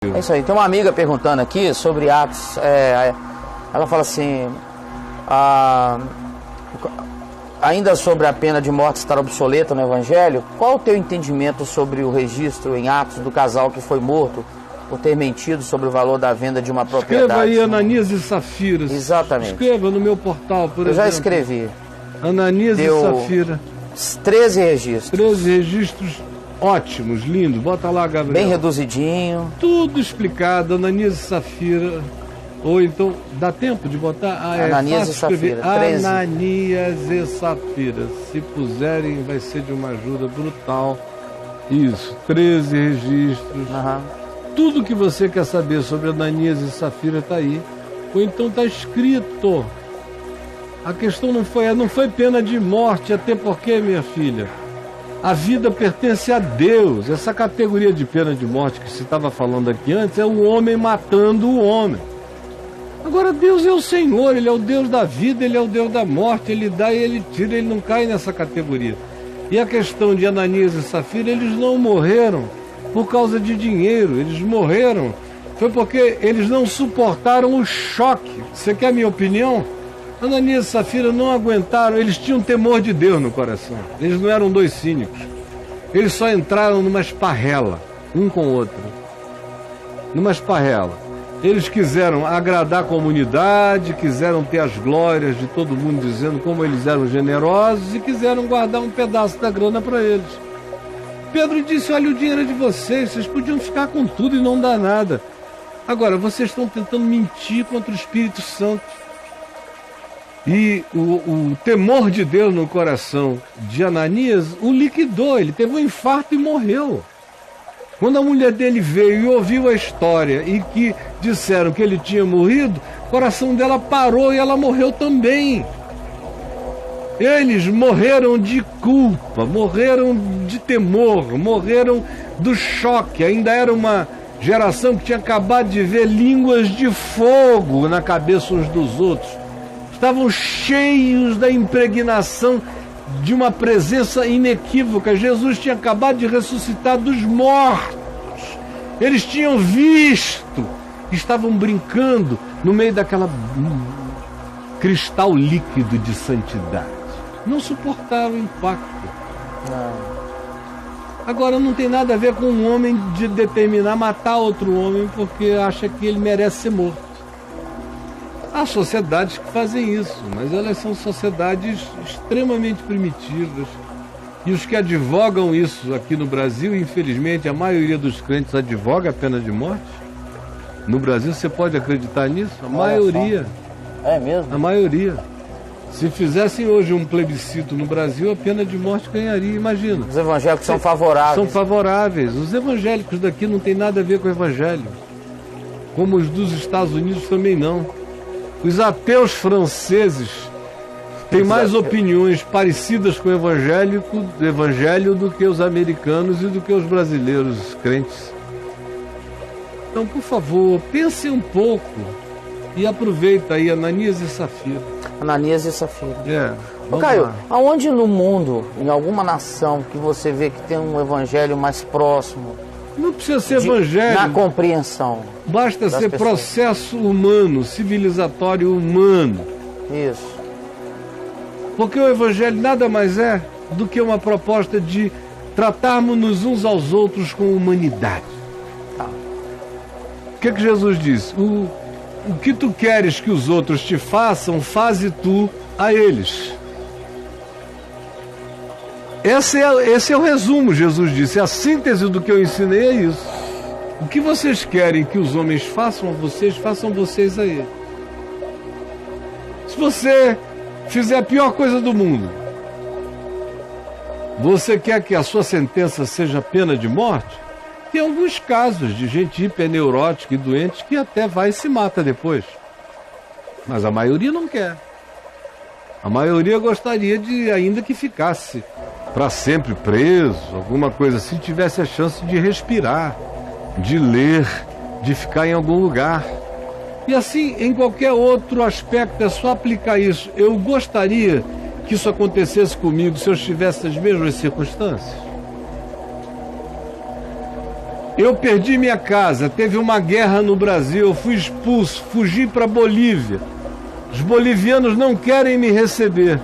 É isso aí. Tem uma amiga perguntando aqui sobre Atos. Ela fala assim: ainda sobre a pena de morte estar obsoleta no Evangelho, qual o teu entendimento sobre o registro em Atos do casal que foi morto por ter mentido sobre o valor da venda de uma propriedade? Escreva aí Ananias e Safira. Exatamente. Escreva no meu portal, por exemplo. Eu já escrevi. Ananias e Safira. 13 registros. 13 registros ótimos, lindos. Bota lá, Gabriel. Bem reduzidinho. Tudo explicado, Ananias e Safira. Ou então, dá tempo de botar? Ananias e Safira. 13. Ananias e Safira. Se puserem, vai ser de uma ajuda brutal. Isso, 13 registros. Tudo que você quer saber sobre Ananias e Safira está aí. Ou então está escrito. A questão não foi pena de morte, até porque, minha filha, a vida pertence a Deus. Essa categoria de pena de morte que se estava falando aqui antes é o homem matando o homem. Agora Deus é o Senhor, Ele é o Deus da vida, Ele é o Deus da morte, Ele dá e Ele tira, Ele não cai nessa categoria. E a questão de Ananias e Safira, eles não morreram por causa de dinheiro, eles morreram foi porque eles não suportaram o choque. Você quer a minha opinião? Ananias e Safira não aguentaram, eles tinham temor de Deus no coração. Eles não eram dois cínicos. Eles só entraram numa esparrela, um com o outro. Numa esparrela. Eles quiseram agradar a comunidade, quiseram ter as glórias de todo mundo dizendo como eles eram generosos e quiseram guardar um pedaço da grana para eles. Pedro disse: olha, o dinheiro é de vocês podiam ficar com tudo e não dar nada. Agora, vocês estão tentando mentir contra o Espírito Santo. E o temor de Deus no coração de Ananias o liquidou, ele teve um infarto e morreu. Quando a mulher dele veio e ouviu a história e que disseram que ele tinha morrido, o coração dela parou e ela morreu também. Eles morreram de culpa, morreram de temor, morreram do choque. Ainda era uma geração que tinha acabado de ver línguas de fogo na cabeça uns dos outros. Estavam cheios da impregnação de uma presença inequívoca. Jesus tinha acabado de ressuscitar dos mortos. Eles tinham visto, estavam brincando no meio daquela cristal líquido de santidade. Não suportaram o impacto. Agora não tem nada a ver com um homem de determinar matar outro homem porque acha que ele merece ser morto. Há sociedades que fazem isso, mas elas são sociedades extremamente primitivas. E os que advogam isso aqui no Brasil, infelizmente, a maioria dos crentes advoga a pena de morte. No Brasil, você pode acreditar nisso? A maioria. É mesmo? A maioria. Se fizessem hoje um plebiscito no Brasil, a pena de morte ganharia, imagina. Os evangélicos são favoráveis. São favoráveis. Os evangélicos daqui não tem nada a ver com o evangelho. Como os dos Estados Unidos também não. Os ateus franceses têm mais opiniões parecidas com o evangelho do que os americanos e do que os brasileiros crentes. Então, por favor, pense um pouco e aproveita aí Ananias e Safira. Ananias e Safira. Ô, Caio, aonde no mundo, em alguma nação, que você vê que tem um evangelho mais próximo? Não precisa ser evangelho. Na compreensão. Basta ser pessoas. processo humano, civilizatório humano. Isso. Porque o evangelho nada mais é do que uma proposta de tratarmos uns aos outros com humanidade. O que Jesus disse? O que tu queres que os outros te façam, faze tu a eles. Esse é o resumo, Jesus disse. A síntese do que eu ensinei é isso. O que vocês querem que os homens façam vocês a eles. Se você fizer a pior coisa do mundo, você quer que a sua sentença seja pena de morte? Tem alguns casos de gente hiperneurótica e doente que até vai e se mata depois. Mas a maioria não quer. A maioria gostaria de ainda que ficasse para sempre preso, alguma coisa assim, tivesse a chance de respirar, de ler, de ficar em algum lugar. E assim, em qualquer outro aspecto, é só aplicar isso. Eu gostaria que isso acontecesse comigo se eu estivesse nas mesmas circunstâncias. Eu perdi minha casa, teve uma guerra no Brasil, eu fui expulso, fugi para Bolívia. Os bolivianos não querem me receber.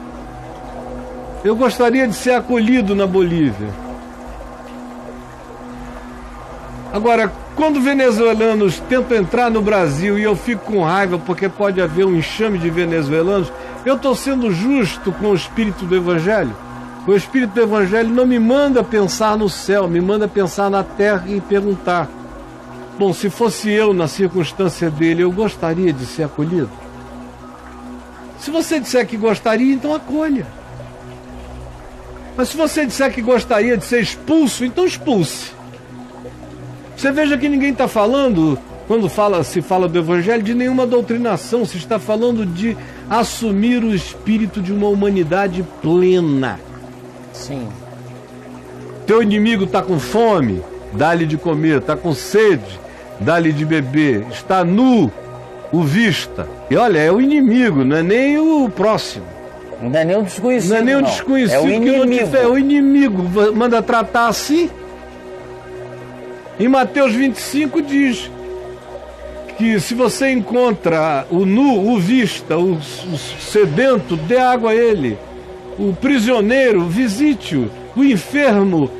Eu gostaria de ser acolhido na Bolívia. Agora, quando venezuelanos tentam entrar no Brasil e eu fico com raiva porque pode haver um enxame de venezuelanos, eu estou sendo justo com o espírito do Evangelho? O espírito do Evangelho não me manda pensar no céu, me manda pensar na terra e perguntar: bom, se fosse eu na circunstância dele, eu gostaria de ser acolhido? Se você disser que gostaria, então acolha. Mas se você disser que gostaria de ser expulso, então expulse. Você veja que ninguém está falando, quando se fala do Evangelho, de nenhuma doutrinação. Se está falando de assumir o espírito de uma humanidade plena. Sim. Teu inimigo está com fome, dá-lhe de comer. Está com sede, dá-lhe de beber. Está nu, o vista. E olha, é o inimigo, não é nem o próximo. Não é nem o desconhecido. Não é nem o desconhecido. É o inimigo. É o inimigo. Manda tratar assim. Em Mateus 25 diz que se você encontra o nu, o vista, o sedento, dê água a ele. O prisioneiro, visite-o. O enfermo,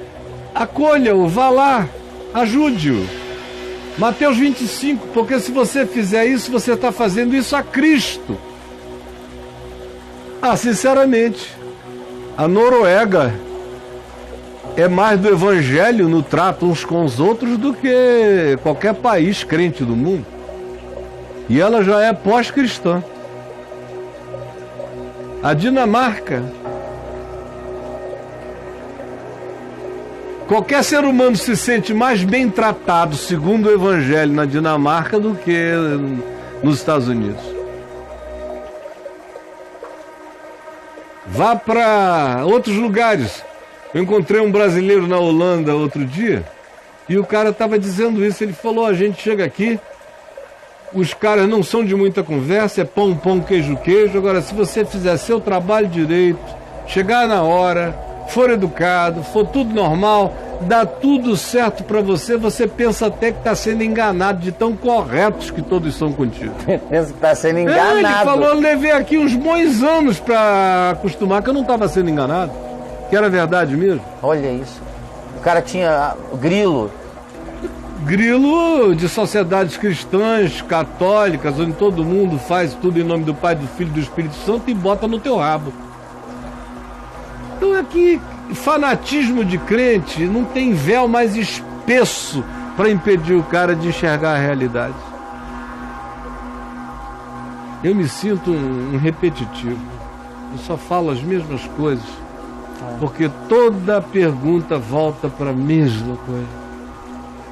acolha-o, vá lá, ajude-o. Mateus 25, porque se você fizer isso, você está fazendo isso a Cristo. Sinceramente, a Noruega é mais do Evangelho no trato uns com os outros do que qualquer país crente do mundo. E ela já é pós-cristã. A Dinamarca, qualquer ser humano se sente mais bem tratado, segundo o Evangelho, na Dinamarca do que nos Estados Unidos. Vá para outros lugares. Eu encontrei um brasileiro na Holanda outro dia e o cara estava dizendo isso. Ele falou: a gente chega aqui, os caras não são de muita conversa, é pão, pão, queijo, queijo. Agora, se você fizer seu trabalho direito, chegar na hora, for educado, for tudo normal, dá tudo certo para você, você pensa até que está sendo enganado de tão corretos que todos são contigo. Pensa que está sendo enganado. Ele falou: eu levei aqui uns bons anos para acostumar que eu não estava sendo enganado, que era verdade mesmo. Olha isso. O cara tinha grilo. Grilo de sociedades cristãs, católicas, onde todo mundo faz tudo em nome do Pai, do Filho e do Espírito Santo e bota no teu rabo. Então aqui, fanatismo de crente não tem véu mais espesso para impedir o cara de enxergar a realidade. Eu me sinto um repetitivo. Eu só falo as mesmas coisas. Porque toda pergunta volta para a mesma coisa.